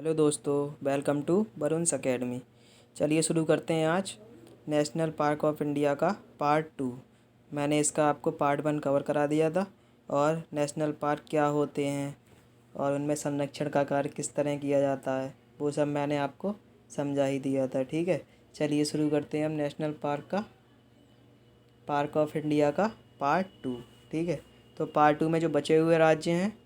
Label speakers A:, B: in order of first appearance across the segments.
A: Hello दोस्तों, welcome to वरुण्स academy. चलिए शुरू करते हैं आज नेशनल पार्क ऑफ इंडिया का पार्ट 2। मैंने इसका आपको पार्ट 1 कवर करा दिया था और नेशनल पार्क क्या होते हैं और उनमें संरक्षण का कार्य किस तरह किया जाता है वो सब मैंने आपको समझा ही दिया था। ठीक है, चलिए शुरू करते हैं हम नेशनल पार्क ऑफ इंडिया का पार्ट 2। ठीक है, तो पार्ट 2 में जो बचे हुए राज्य हैं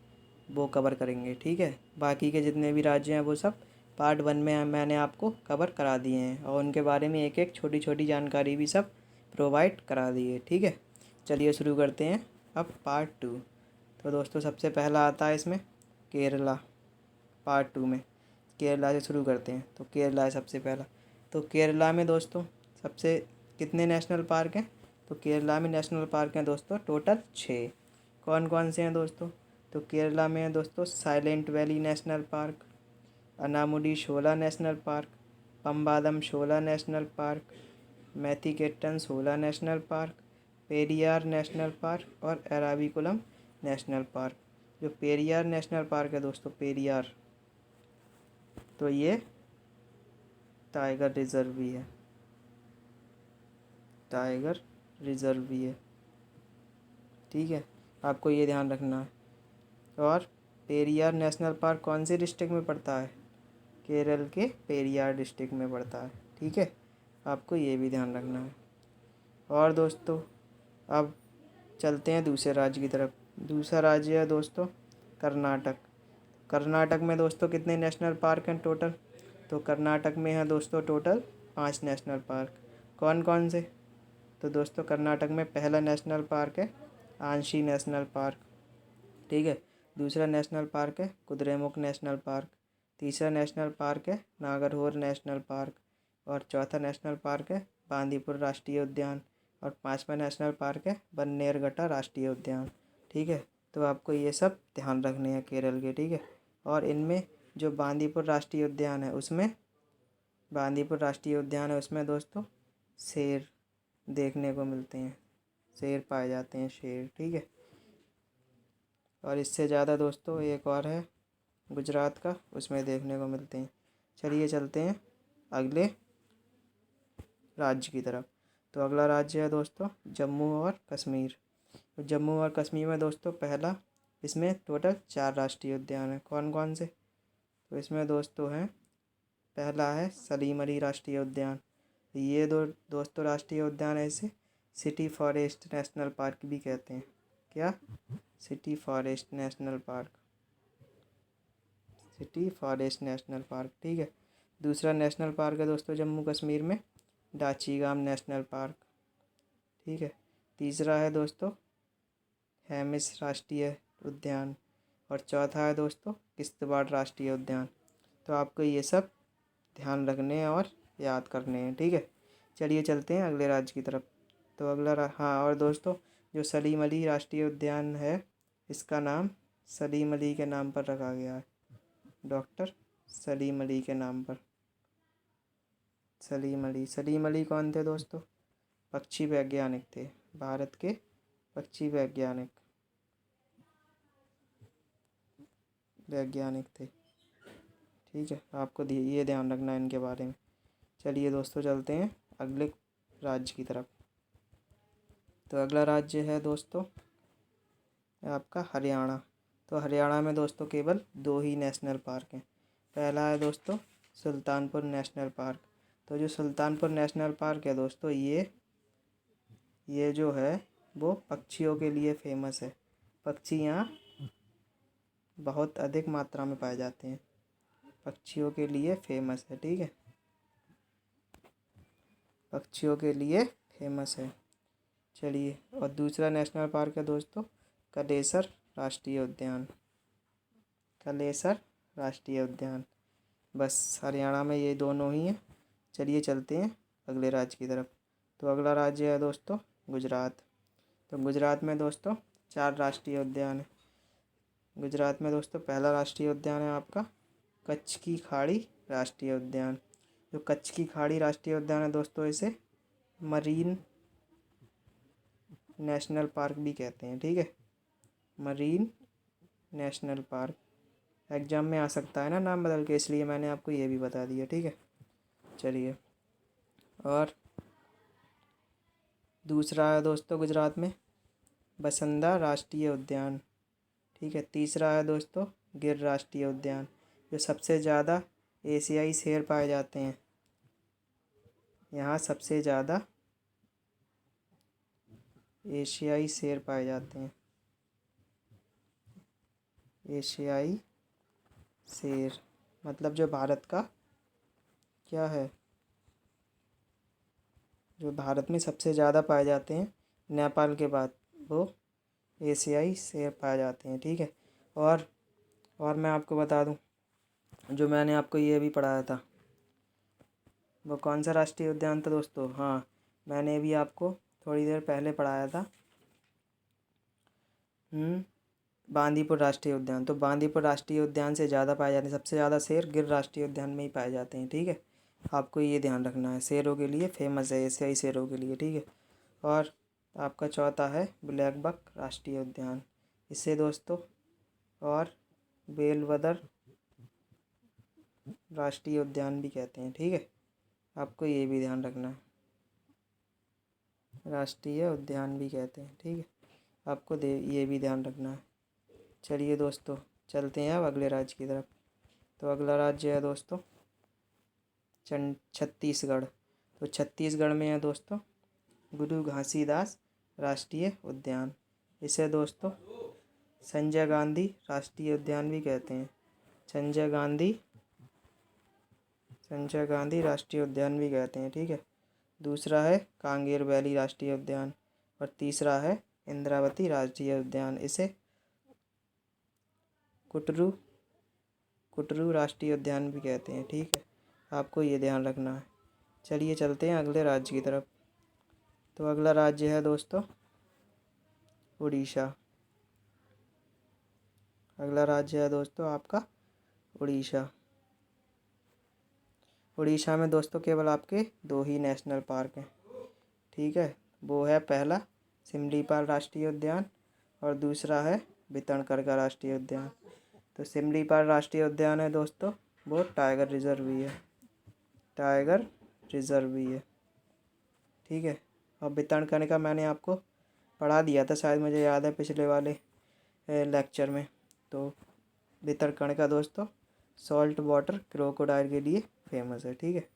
A: वो कवर करेंगे। ठीक है, बाकी के जितने भी राज्य हैं वो सब पार्ट 1 में मैंने आपको कवर करा दिए हैं और उनके बारे में एक एक छोटी छोटी जानकारी भी सब प्रोवाइड करा दी है। ठीक है, चलिए शुरू करते हैं अब पार्ट 2। तो दोस्तों सबसे पहला आता है इसमें केरला। पार्ट 2 में केरला से शुरू करते हैं। तो केरला है सबसे पहला। तो केरला में दोस्तों सबसे कितने नेशनल पार्क हैं? तो केरला में नेशनल पार्क हैं दोस्तों टोटल 6। कौन कौन से हैं दोस्तों? तो केरला में है दोस्तों silent valley national park, Anamudi Shola national park, Pambadam Shola national park, Mathikettan Shola national park, Periyar national park और एराविकुलम नेशनल पार्क। जो पेरियार नेशनल पार्क है दोस्तों, पेरियार, तो ये टाइगर रिजर्व भी है। टाइगर रिजर्व भी है। ठीक है, आपको ये ध्यान रखना है। और पेरियार नेशनल पार्क कौन से डिस्ट्रिक्ट में पड़ता है? केरल के पेरियार डिस्ट्रिक्ट में पड़ता है। ठीक है, आपको ये भी ध्यान रखना है। और दोस्तों अब चलते हैं दूसरे राज्य की तरफ। दूसरा राज्य है दोस्तों कर्नाटक। कर्नाटक में दोस्तों कितने नेशनल पार्क हैं टोटल? तो कर्नाटक में है दोस्तों टोटल 5 नेशनल पार्क। कौन कौन से? तो दोस्तों कर्नाटक में पहला नेशनल पार्क है आंशी नेशनल पार्क। ठीक है, दूसरा नेशनल पार्क है कुद्रेमुख नेशनल पार्क, तीसरा नेशनल पार्क है नागरहोर नेशनल पार्क और चौथा नेशनल पार्क है बांदीपुर राष्ट्रीय उद्यान और पांचवा नेशनल पार्क है बन्नेरघट्टा राष्ट्रीय उद्यान। ठीक है, तो आपको ये सब ध्यान रखने हैं केरल के। ठीक है, और इनमें जो बांदीपुर राष्ट्रीय उद्यान है उसमें दोस्तों शेर देखने को मिलते हैं, शेर पाए जाते हैं, शेर। ठीक है, और इससे ज़्यादा दोस्तों एक और है गुजरात का, उसमें देखने को मिलते हैं। चलिए चलते हैं अगले राज्य की तरफ। तो अगला राज्य है दोस्तों जम्मू और कश्मीर। तो जम्मू और कश्मीर में दोस्तों पहला, इसमें टोटल 4 राष्ट्रीय उद्यान हैं। कौन कौन से? तो इसमें दोस्तों हैं, पहला है सलीम अली राष्ट्रीय उद्यान। ये दोस्तों राष्ट्रीय उद्यान ऐसे सिटी फॉरेस्ट नेशनल पार्क भी कहते हैं। क्या? City forest national park, city forest national park. ठीक है, दूसरा नेशनल पार्क है दोस्तों जम्मू कश्मीर में डाचीगाम नेशनल पार्क। ठीक है, तीसरा है दोस्तों हेमिस राष्ट्रीय उद्यान और चौथा है दोस्तों किश्तवाड़ राष्ट्रीय उद्यान। तो आपको ये सब ध्यान रखने हैं और याद करने हैं। ठीक है, चलिए चलते हैं अगले राज्य की तरफ। तो हाँ, और दोस्तों जो सलीम अली राष्ट्रीय उद्यान है इसका नाम सलीम अली के नाम पर रखा गया है, डॉक्टर सलीम अली के नाम पर। सलीम अली कौन थे दोस्तों? पक्षी वैज्ञानिक थे, भारत के पक्षी वैज्ञानिक थे। ठीक है, आपको ये ध्यान रखना है इनके बारे में। चलिए दोस्तों चलते हैं अगले राज्य की तरफ। तो अगला राज्य है दोस्तों आपका हरियाणा। तो हरियाणा में दोस्तों केवल 2 ही नेशनल पार्क हैं। पहला है दोस्तों सुल्तानपुर नेशनल पार्क। तो जो सुल्तानपुर नेशनल पार्क है दोस्तों ये जो है वो पक्षियों के लिए फेमस है। पक्षी यहाँ बहुत अधिक मात्रा में पाए जाते हैं, पक्षियों के लिए फेमस है। ठीक है, पक्षियों के लिए फेमस है। चलिए, और दूसरा नेशनल पार्क है दोस्तों कलेसर राष्ट्रीय उद्यान। कलेसर राष्ट्रीय उद्यान, बस हरियाणा में ये दोनों ही हैं। चलिए चलते हैं अगले राज्य की तरफ। तो अगला राज्य है दोस्तों गुजरात। तो गुजरात में दोस्तों 4 राष्ट्रीय उद्यान हैं। गुजरात में दोस्तों पहला राष्ट्रीय उद्यान है आपका कच्छ की खाड़ी राष्ट्रीय उद्यान। जो कच्छ की खाड़ी राष्ट्रीय उद्यान है दोस्तों इसे मरीन नेशनल पार्क भी कहते हैं। ठीक है, मरीन नेशनल पार्क। एग्ज़ाम में आ सकता है ना नाम बदल के, इसलिए मैंने आपको ये भी बता दिया। ठीक है, चलिए। और दूसरा है दोस्तों गुजरात में बसंदा राष्ट्रीय उद्यान। ठीक है, तीसरा है दोस्तों गिर राष्ट्रीय उद्यान, जो सबसे ज़्यादा एशियाई शेर पाए जाते हैं। यहाँ सबसे ज़्यादा एशियाई शेर पाए जाते हैं। एशियाई शेर मतलब जो भारत का क्या है, जो भारत में सबसे ज़्यादा पाए जाते हैं नेपाल के बाद, वो एशियाई शेर पाए जाते हैं। ठीक है, और मैं आपको बता दूं, जो मैंने आपको ये भी पढ़ाया था, वो कौन सा राष्ट्रीय उद्यान था दोस्तों? हाँ, मैंने भी आपको थोड़ी देर पहले पढ़ाया था बांदीपुर राष्ट्रीय उद्यान। तो बांदीपुर राष्ट्रीय उद्यान से ज़्यादा पाए जाते हैं, सबसे ज़्यादा शेर गिर राष्ट्रीय उद्यान में ही पाए जाते हैं। ठीक है, आपको ये ध्यान रखना है, शेरों के लिए फेमस है एशियाई शेरों के लिए। ठीक है, और आपका चौथा है ब्लैक बक राष्ट्रीय उद्यान। इसे दोस्तों और बेलवदर राष्ट्रीय उद्यान भी कहते हैं। ठीक है, आपको ये भी ध्यान रखना है, राष्ट्रीय उद्यान भी कहते हैं। ठीक है, आपको ये भी ध्यान रखना है। चलिए दोस्तों, चलते हैं अब अगले राज्य की तरफ। तो अगला राज्य है दोस्तों छत्तीसगढ़। तो छत्तीसगढ़ में है दोस्तों गुरु घासीदास राष्ट्रीय उद्यान। इसे दोस्तों संजय गांधी राष्ट्रीय उद्यान भी कहते हैं। संजय गांधी राष्ट्रीय उद्यान भी कहते हैं। ठीक है, दूसरा है कांगेर वैली राष्ट्रीय उद्यान, और तीसरा है इंद्रावती राष्ट्रीय उद्यान। इसे कुटरू राष्ट्रीय उद्यान भी कहते हैं। ठीक है, आपको ये ध्यान रखना है। चलिए चलते हैं अगले राज्य की तरफ। तो अगला राज्य है दोस्तों उड़ीसा। अगला राज्य है दोस्तों आपका उड़ीसा। उड़ीसा में दोस्तों केवल आपके 2 ही नेशनल पार्क हैं। ठीक है, वो है पहला सिमलीपाल राष्ट्रीय उद्यान और दूसरा है भितरकनिका राष्ट्रीय उद्यान। तो सिमलीपाल राष्ट्रीय उद्यान है दोस्तों, वो टाइगर रिजर्व भी है। ठीक है, और भितरकनिका मैंने आपको पढ़ा दिया था शायद, मुझे याद है पिछले वाले लेक्चर में। तो भितरकनिका दोस्तों सॉल्ट वाटर क्रोकोडाइल के लिए फेमस है। ठीक है,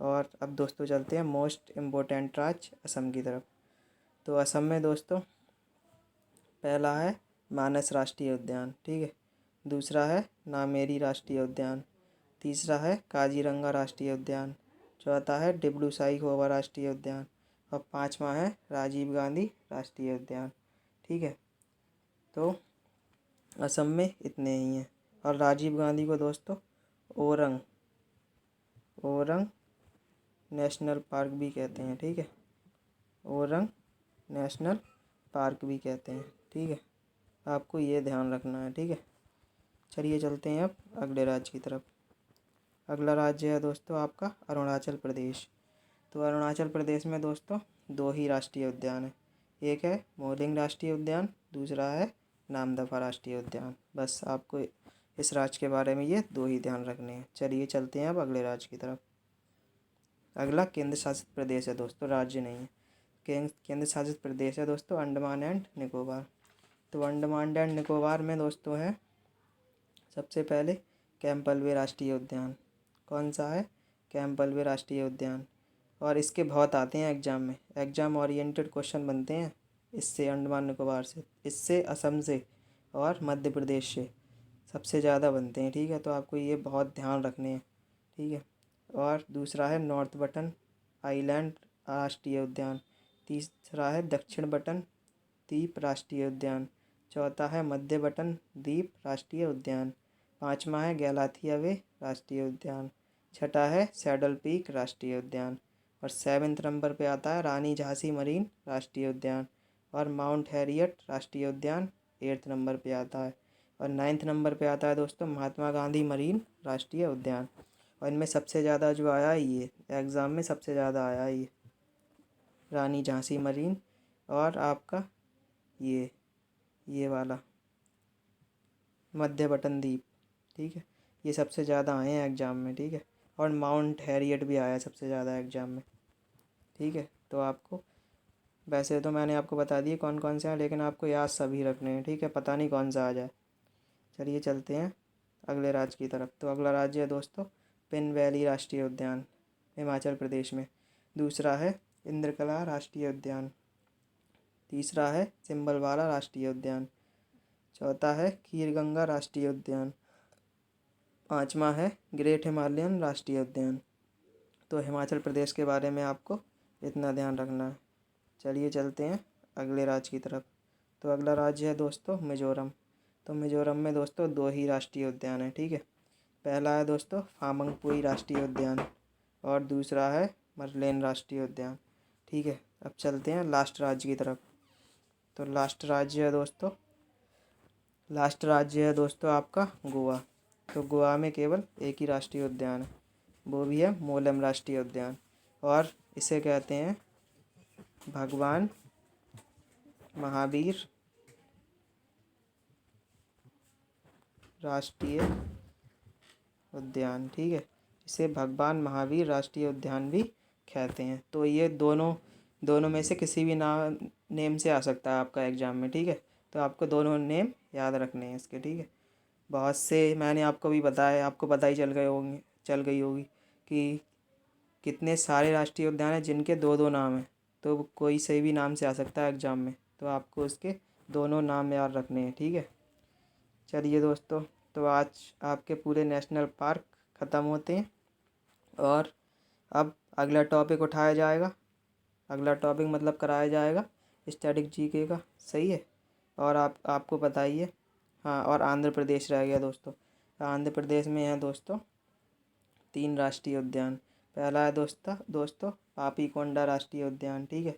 A: और अब दोस्तों चलते हैं मोस्ट इम्पोर्टेंट राज्य असम की तरफ। तो असम में दोस्तों पहला है मानस राष्ट्रीय उद्यान। ठीक है, दूसरा है नामेरी राष्ट्रीय उद्यान, तीसरा है काजीरंगा राष्ट्रीय उद्यान, चौथा है डिब्रू साईखोवा राष्ट्रीय उद्यान, और पांचवा है राजीव गांधी राष्ट्रीय उद्यान। ठीक है, तो असम में इतने ही हैं। और राजीव गांधी को दोस्तों ओरंग नेशनल पार्क भी कहते हैं। ठीक है, ओरंग नेशनल पार्क भी कहते हैं। ठीक है, आपको ये ध्यान रखना है। ठीक है, चलिए चलते हैं अब अगले राज्य की तरफ। अगला राज्य है दोस्तों आपका अरुणाचल प्रदेश। तो अरुणाचल प्रदेश में दोस्तों 2 ही राष्ट्रीय उद्यान हैं। एक है मोलिंग राष्ट्रीय उद्यान, दूसरा है नामदफा राष्ट्रीय उद्यान। बस आपको इस राज्य के बारे में ये 2 ही ध्यान रखने हैं। चलिए चलते हैं अब अगले राज्य की तरफ। अगला केंद्र शासित प्रदेश है दोस्तों, राज्य नहीं है। केंद्र शासित प्रदेश है दोस्तों अंडमान एंड निकोबार। तो अंडमान एंड निकोबार में दोस्तों है सबसे पहले कैंपबेल राष्ट्रीय उद्यान। कौन सा है? कैंपबेल राष्ट्रीय उद्यान। और इसके बहुत आते हैं एग्ज़ाम में, एग्ज़ाम ओरिएंटेड क्वेश्चन बनते हैं इससे, अंडमान निकोबार से, इससे असम से और मध्य प्रदेश से सबसे ज़्यादा बनते हैं। ठीक है, तो आपको ये बहुत ध्यान रखने हैं। ठीक है, और दूसरा है नॉर्थ बटन आइलैंड राष्ट्रीय उद्यान, तीसरा है दक्षिण बटन द्वीप राष्ट्रीय उद्यान, चौथा है मध्य बटन द्वीप राष्ट्रीय उद्यान, पाँचवा है गैलाथिया वे राष्ट्रीय उद्यान, छठा है सैडल पीक राष्ट्रीय उद्यान, और 7वें नंबर पे आता है रानी झांसी मरीन राष्ट्रीय उद्यान, और माउंट हैरियट राष्ट्रीय उद्यान 8 नंबर पे आता है, और 9th नंबर पे आता है दोस्तों महात्मा गांधी मरीन राष्ट्रीय उद्यान। और इनमें सबसे ज़्यादा जो आया है ये एग्ज़ाम में सबसे ज़्यादा आया है ये रानी झांसी मरीन, और आपका ये वाला मध्य बटन द्वीप। ठीक है, ये सबसे ज़्यादा आए हैं एग्ज़ाम में। ठीक है, और माउंट हैरियट भी आया है सबसे ज़्यादा एग्ज़ाम में। ठीक है, तो आपको वैसे तो मैंने आपको बता दिए कौन कौन से हैं, लेकिन आपको याद सभी रखने हैं। ठीक है, पता नहीं कौन सा आ जाए। चलिए चलते हैं अगले राज्य की तरफ। तो अगला राज्य है दोस्तों पिन वैली राष्ट्रीय उद्यान, हिमाचल प्रदेश में। दूसरा है इंद्रकला राष्ट्रीय उद्यान। तीसरा है सिम्बलवाला राष्ट्रीय उद्यान। चौथा है खीरगंगा राष्ट्रीय उद्यान। पांचवा है ग्रेट हिमालयन राष्ट्रीय उद्यान। तो हिमाचल प्रदेश के बारे में आपको इतना ध्यान रखना है। चलिए चलते हैं अगले राज्य की तरफ। तो अगला राज्य है दोस्तों मिज़ोरम। तो मिज़ोरम में दोस्तों 2 ही राष्ट्रीय उद्यान हैं। ठीक है, पहला है दोस्तों फामंगपुई राष्ट्रीय उद्यान और दूसरा है मरलेन राष्ट्रीय उद्यान। ठीक है, अब चलते हैं लास्ट राज्य की तरफ। तो लास्ट राज्य है दोस्तों आपका गोवा। तो गोवा में केवल एक ही राष्ट्रीय उद्यान है, वो भी है मोलम राष्ट्रीय उद्यान, और इसे कहते हैं भगवान महावीर राष्ट्रीय उद्यान। ठीक है, इसे भगवान महावीर राष्ट्रीय उद्यान भी कहते हैं। तो ये दोनों में से किसी भी नेम से आ सकता है आपका एग्ज़ाम में। ठीक है, तो आपको दोनों नेम याद रखने हैं इसके। ठीक है, बहुत से मैंने आपको भी बताया, आपको पता ही चल गई होगी कि कितने सारे राष्ट्रीय उद्यान हैं जिनके 2-2 नाम हैं। तो कोई सही भी नाम से आ सकता है एग्ज़ाम में, तो आपको उसके दोनों नाम याद रखने हैं। ठीक है, चलिए दोस्तों, तो आज आपके पूरे नेशनल पार्क ख़त्म होते हैं और अब अगला टॉपिक उठाया जाएगा। अगला टॉपिक मतलब कराया जाएगा स्टैटिक जीके का। सही है, और आपको बताइए। हाँ, और आंध्र प्रदेश रह गया दोस्तों। आंध्र प्रदेश में है दोस्तों 3 राष्ट्रीय उद्यान। पहला है दोस्तों पापीकोंडा राष्ट्रीय उद्यान। ठीक है,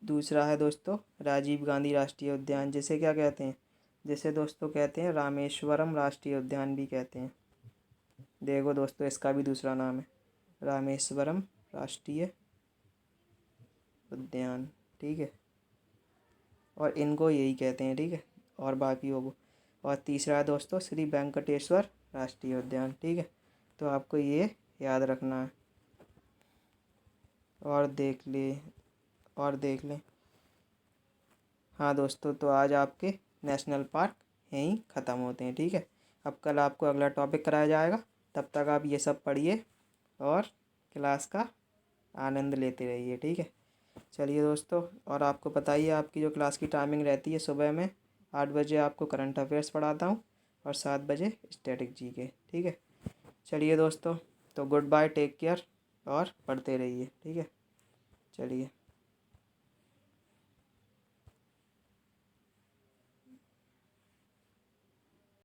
A: दूसरा है दोस्तों राजीव गांधी राष्ट्रीय उद्यान, जिसे क्या कहते हैं, जिसे दोस्तों कहते हैं रामेश्वरम राष्ट्रीय उद्यान भी कहते हैं। देखो दोस्तों, इसका भी दूसरा नाम है रामेश्वरम राष्ट्रीय उद्यान। ठीक है, और इनको यही कहते हैं। ठीक है, और बाकियों को। और तीसरा है दोस्तों श्री वेंकटेश्वर राष्ट्रीय उद्यान। ठीक है, तो आपको ये याद रखना है। और देख लें। हाँ दोस्तों, तो आज आपके नेशनल पार्क यहीं ख़त्म होते हैं। ठीक है, अब कल आपको अगला टॉपिक कराया जाएगा। तब तक आप ये सब पढ़िए और क्लास का आनंद लेते रहिए। ठीक है, चलिए दोस्तों, और आपको पता ही है आपकी जो क्लास की टाइमिंग रहती है, सुबह में 8 बजे आपको करंट अफेयर्स पढ़ाता हूँ और 7 बजे स्टैटिक जीके। ठीक है, चलिए दोस्तों, तो गुड बाय, टेक केयर और पढ़ते रहिए। ठीक है, चलिए।